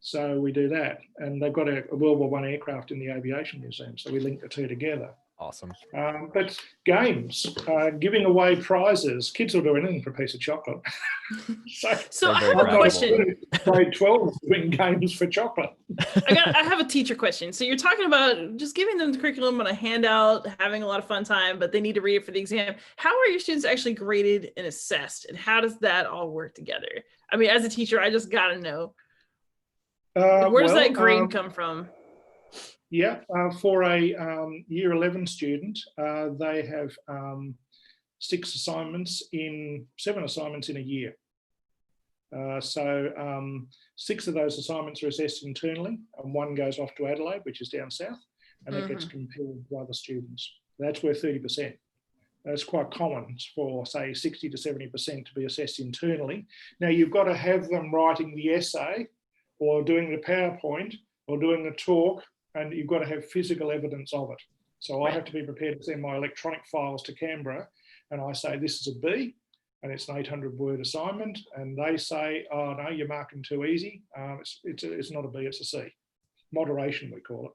So we do that. And they've got a World War One aircraft in the Aviation Museum. So we link the two together. Awesome. But games, giving away prizes, kids will do anything for a piece of chocolate. so I have a question. Grade 12 doing games for chocolate. I have a teacher question. So you're talking about just giving them the curriculum on a handout, having a lot of fun time, but they need to read it for the exam. How are your students actually graded and assessed? And how does that all work together? I mean, as a teacher, I just got to know. Where does that grade come from? Yeah, for a year 11 student, they have 7 assignments in a year. So 6 of those assignments are assessed internally, and 1 goes off to Adelaide, which is down south, and it gets compared by the students. That's worth 30%. That's quite common for, say, 60 to 70% to be assessed internally. Now, you've got to have them writing the essay or doing the PowerPoint or doing the talk, and you've got to have physical evidence of it. So I have to be prepared to send my electronic files to Canberra, and I say, this is a B, and it's an 800-word assignment, and they say, oh, no, you're marking too easy. It's not a B, it's a C. Moderation, we call it.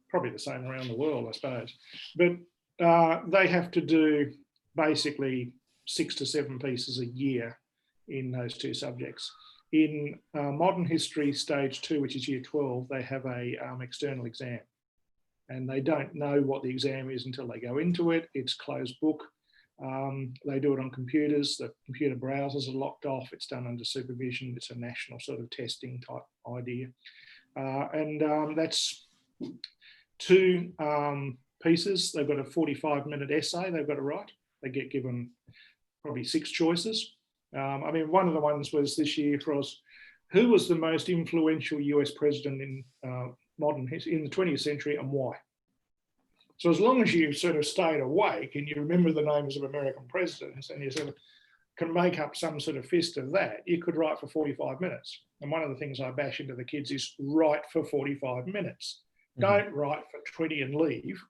Probably the same around the world, I suppose. But they have to do basically 6 to 7 pieces a year in those 2 subjects. In modern history stage 2, which is year 12, they have a external exam, and they don't know what the exam is until they go into it. It's closed book. They do it on computers. The computer browsers are locked off. It's done under supervision. It's a national sort of testing type idea. And that's 2 pieces. They've got a 45-minute essay they've got to write. They get given probably 6 choices. I mean, one of the ones was this year for us, who was the most influential US president in modern history in the 20th century and why? So as long as you sort of stayed awake and you remember the names of American presidents and you sort of can make up some sort of fist of that, you could write for 45 minutes. And one of the things I bash into the kids is write for 45 minutes. Don't write for 20 and leave.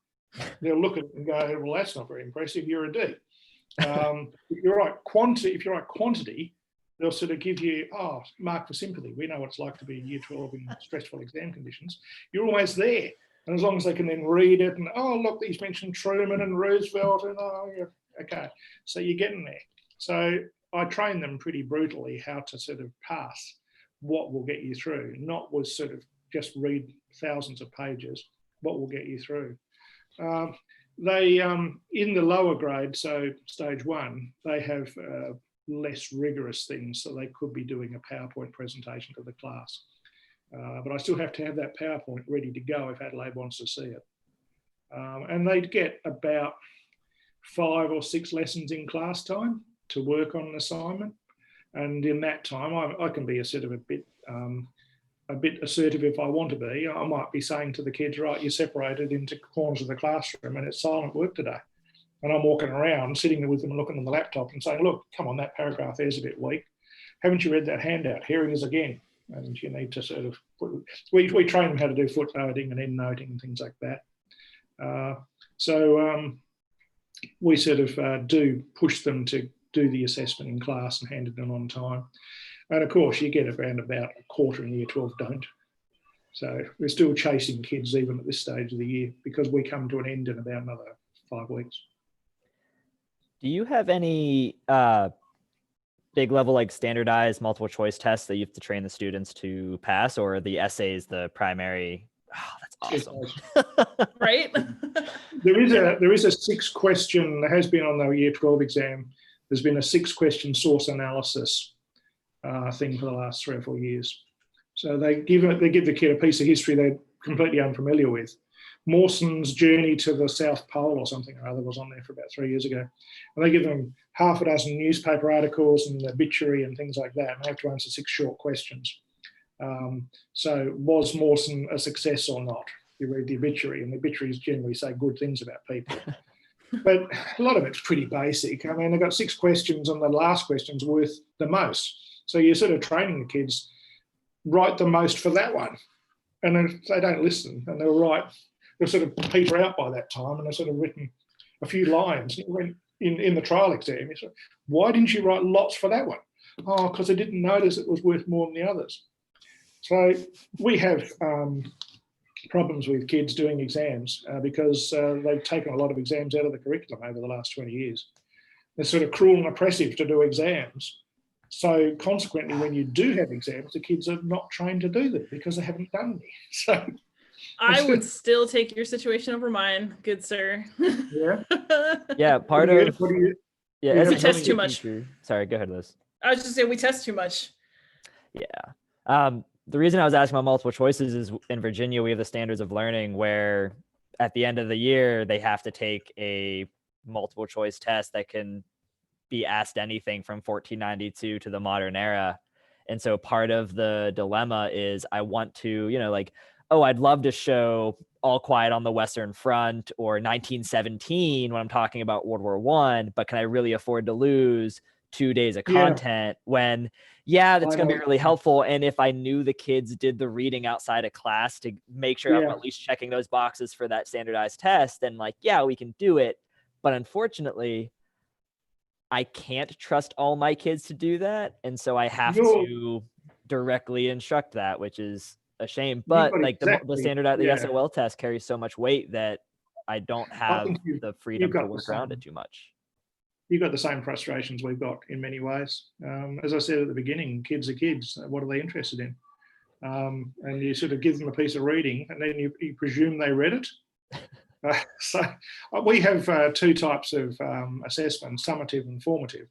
They'll look at it and go, well, that's not very impressive. You're a D. If you write quantity, they'll sort of give you, mark for sympathy. We know what it's like to be in year 12 in stressful exam conditions. You're almost there. And as long as they can then read it and, look, he's mentioned Truman and Roosevelt and, okay. So you're getting there. So I train them pretty brutally how to sort of pass what will get you through, not with sort of just read thousands of pages, what will get you through. They, in the lower grade, so stage 1, they have less rigorous things, so they could be doing a PowerPoint presentation to the class. But I still have to have that PowerPoint ready to go if Adelaide wants to see it. And they'd get about 5 or 6 lessons in class time to work on an assignment. And in that time, I can be a bit assertive if I want to be. I might be saying to the kids, right, you're separated into corners of the classroom and it's silent work today. And I'm walking around, sitting there with them and looking on the laptop and saying, look, come on, that paragraph there's a bit weak. Haven't you read that handout? Here it is again. And you need to sort of, we train them how to do footnoting and endnoting and things like that. So we sort of do push them to do the assessment in class and hand it in on time. And of course, you get around about a quarter in year 12 don't. So we're still chasing kids even at this stage of the year because we come to an end in about another 5 weeks. Do you have any big level, like standardized multiple choice tests that you have to train the students to pass, or are the essays the primary? Oh, that's awesome. Right? There is a 6-question, there has been on the year 12 exam, there's been a 6-question source analysis thing for the last 3 or 4 years. So they give the kid a piece of history they're completely unfamiliar with. Mawson's Journey to the South Pole or something or other was on there for about 3 years ago. And they give them half a dozen newspaper articles and obituary and things like that. And they have to answer 6 short questions. So was Mawson a success or not? You read the obituary, and the obituaries generally say good things about people. But a lot of it's pretty basic. I mean, they've got 6 questions and the last question's worth the most. So you're sort of training the kids, write the most for that one. And then they don't listen and they'll sort of peter out by that time, and they've sort of written a few lines in the trial exam. You say, why didn't you write lots for that one? Oh, because I didn't notice it was worth more than the others. So we have problems with kids doing exams because they've taken a lot of exams out of the curriculum over the last 20 years. They're sort of cruel and oppressive to do exams. So consequently, when you do have exams, the kids are not trained to do them because they haven't done any. So I would still take your situation over mine, good sir. Yeah. Yeah, part of we test too much. Sorry, go ahead, Liz. I was just saying we test too much. Yeah. The reason I was asking about multiple choices is in Virginia, we have the standards of learning where at the end of the year, they have to take a multiple choice test that can be asked anything from 1492 to the modern era. And so part of the dilemma is I want to, like, oh, I'd love to show All Quiet on the Western Front or 1917 when I'm talking about World War I, but can I really afford to lose 2 days of content when, that's going to be really helpful. And if I knew the kids did the reading outside of class to make sure I'm at least checking those boxes for that standardized test, then we can do it. But unfortunately, I can't trust all my kids to do that. And so I have to directly instruct that, which is a shame. But the standard, the SOL test carries so much weight that I don't have the freedom to work around it too much. You've got the same frustrations we've got in many ways. As I said at the beginning, kids are kids. What are they interested in? And you sort of give them a piece of reading and then you presume they read it. So we have 2 types of assessment, summative and formative,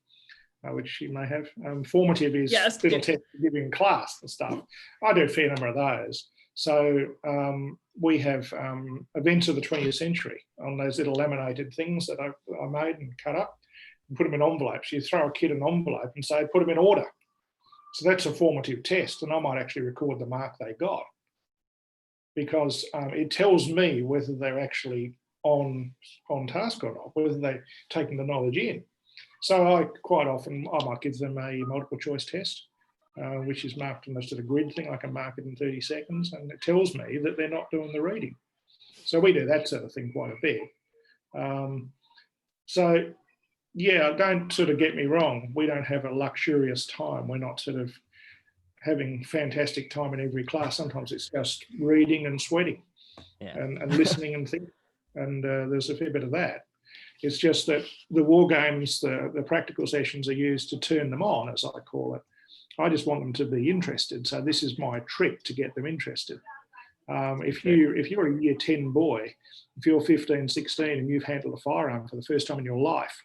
which you may have. Formative is little tests you give in class and stuff. I do a fair number of those. So we have events of the 20th century on those little laminated things that I made and cut up and put them in envelopes. You throw a kid an envelope and say, put them in order. So that's a formative test, and I might actually record the mark they got, because it tells me whether they're actually on task or not, whether they're taking the knowledge in. So I might give them a multiple choice test, which is marked on a sort of grid thing. I can mark it in 30 seconds, and it tells me that they're not doing the reading. So we do that sort of thing quite a bit. Don't sort of get me wrong. We don't have a luxurious time. We're not sort of having fantastic time in every class. Sometimes it's just reading and sweating and listening and thinking. And there's a fair bit of that. It's just that the war games, the practical sessions are used to turn them on, as I call it. I just want them to be interested. So this is my trick to get them interested. If you're a year 10 boy, if you're 15, 16 and you've handled a firearm for the first time in your life,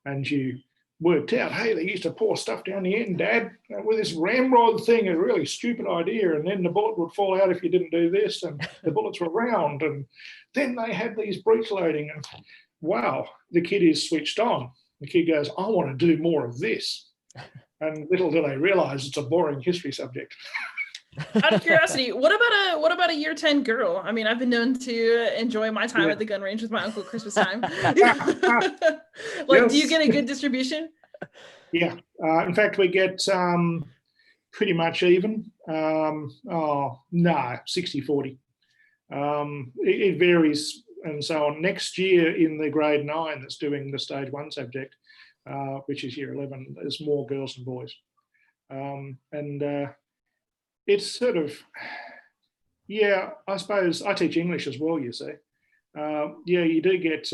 and you worked out, hey, they used to pour stuff down the end, Dad, with this ramrod thing, a really stupid idea, and then the bullet would fall out if you didn't do this, and the bullets were round, and then they had these breech loading, and wow, the kid is switched on. The kid goes, I want to do more of this. And little do they realise it's a boring history subject. Out of curiosity, what about a year 10 girl? I mean, I've been known to enjoy my time at the gun range with my uncle Christmas time. Do you get a good distribution? Yeah. In fact, we get pretty much even. 60-40. It varies and so on. Next year in the grade 9 that's doing the stage 1 subject, which is year 11, there's more girls than boys. It's sort of, yeah, I suppose I teach English as well, you see. Yeah, you do get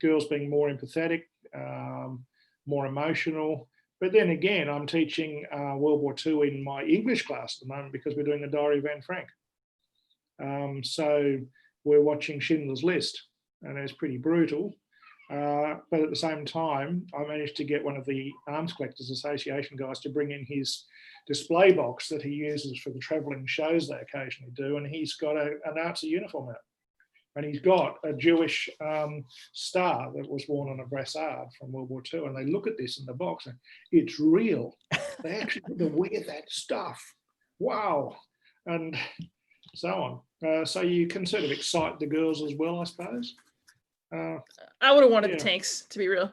girls being more empathetic, more emotional. But then again, I'm teaching World War II in my English class at the moment because we're doing the Diary of Anne Frank. So we're watching Schindler's List, and it's pretty brutal. But at the same time, I managed to get one of the Arms Collectors Association guys to bring in his display box that he uses for the travelling shows they occasionally do, and he's got a Nazi uniform out. And he's got a Jewish star that was worn on a brassard from World War II. And they look at this in the box and it's real. They actually wear that stuff. Wow. And so on. So you can sort of excite the girls as well, I suppose. I would have wanted the tanks, to be real.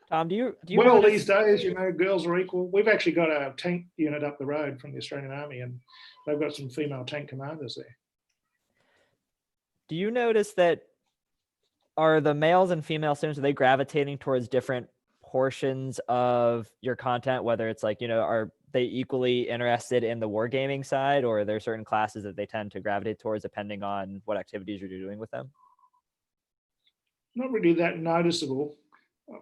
Tom, do you well, notice... these days, you know, girls are equal. We've actually got a tank unit up the road from the Australian Army, and they've got some female tank commanders there. Do you notice that are the males and female students, are they gravitating towards different portions of your content, whether it's like, you know, are they equally interested in the wargaming side, or are there certain classes that they tend to gravitate towards depending on what activities you're doing with them? Not really that noticeable.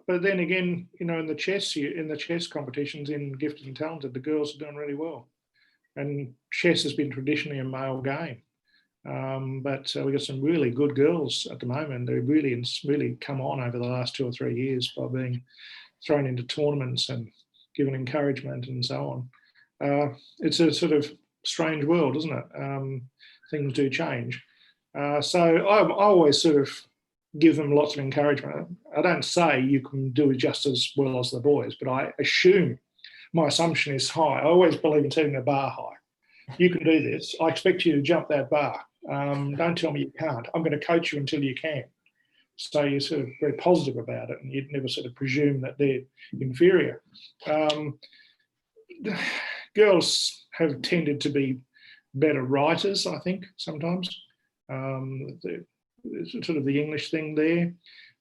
But then again, you know, in the chess competitions in Gifted and Talented, the girls are doing really well. And chess has been traditionally a male game. But we got some really good girls at the moment. They've really come on over the last 2 or 3 years by being thrown into tournaments and given encouragement and so on. It's a sort of strange world, isn't it? Things do change. So I always sort of give them lots of encouragement. I don't say you can do it just as well as the boys, but I assume, my assumption is high. I always believe in setting the bar high. You can do this. I expect you to jump that bar. Don't tell me you can't. I'm going to coach you until you can. So you're sort of very positive about it, and you'd never sort of presume that they're inferior. Girls have tended to be better writers, I think, sometimes. It's sort of the English thing there.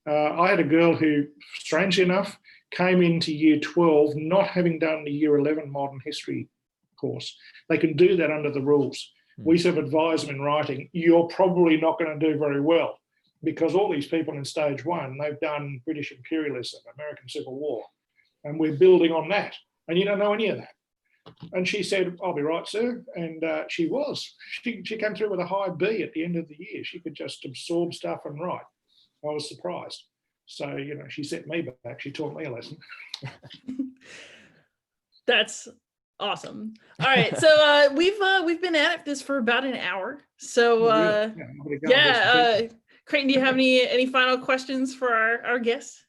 I had a girl who, strangely enough, came into year 12 not having done the year 11 modern history course. They can do that under the rules. We sort of advise them in writing, you're probably not going to do very well, because all these people in stage 1, they've done British imperialism, American Civil War, and we're building on that, and you don't know any of that. And she said, I'll be right, sir. And she was. She came through with a high B at the end of the year. She could just absorb stuff and write. I was surprised. So, you know, she set me back. She taught me a lesson. That's awesome. All right. So we've been at this for about an hour. So Kreighton, do you have any final questions for our guests?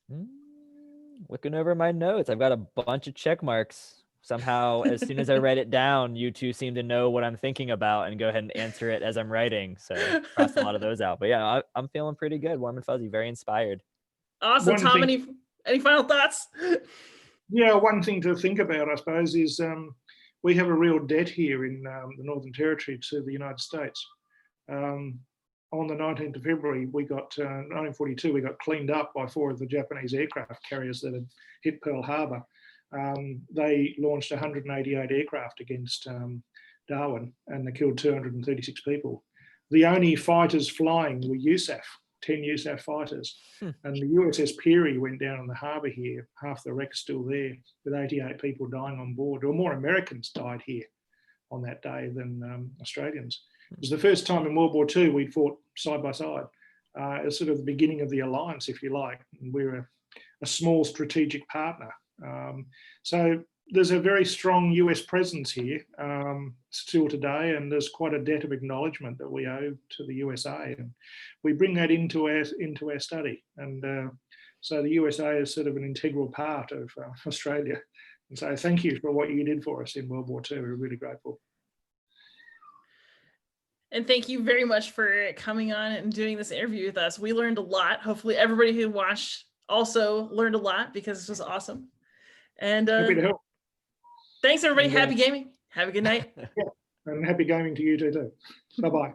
Looking over my notes, I've got a bunch of check marks. Somehow, as soon as I write it down, you two seem to know what I'm thinking about and go ahead and answer it as I'm writing. So cross a lot of those out. But yeah, I'm feeling pretty good, warm and fuzzy, very inspired. Awesome. Tom, any final thoughts? Yeah, one thing to think about, I suppose, is we have a real debt here in the Northern Territory to the United States. On the 19th of February, 1942, we got cleaned up by 4 of the Japanese aircraft carriers that had hit Pearl Harbor. They launched 188 aircraft against Darwin, and they killed 236 people. The only fighters flying were USAF, 10 USAF fighters. And the USS Peary went down in the harbour here. Half the wreck's still there, with 88 people dying on board. There were more Americans died here on that day than Australians. It was the first time in World War II we'd fought side by side. It's sort of the beginning of the alliance, if you like. And we're a small strategic partner. So there's a very strong US presence here still today, and there's quite a debt of acknowledgement that we owe to the USA, and we bring that into our study. And so the USA is sort of an integral part of Australia. And so thank you for what you did for us in World War II. We're really grateful. And thank you very much for coming on and doing this interview with us. We learned a lot. Hopefully everybody who watched also learned a lot, because this was awesome. And happy to help. Thanks, everybody. Happy gaming. Have a good night. Yeah, and happy gaming to you too. Bye-bye.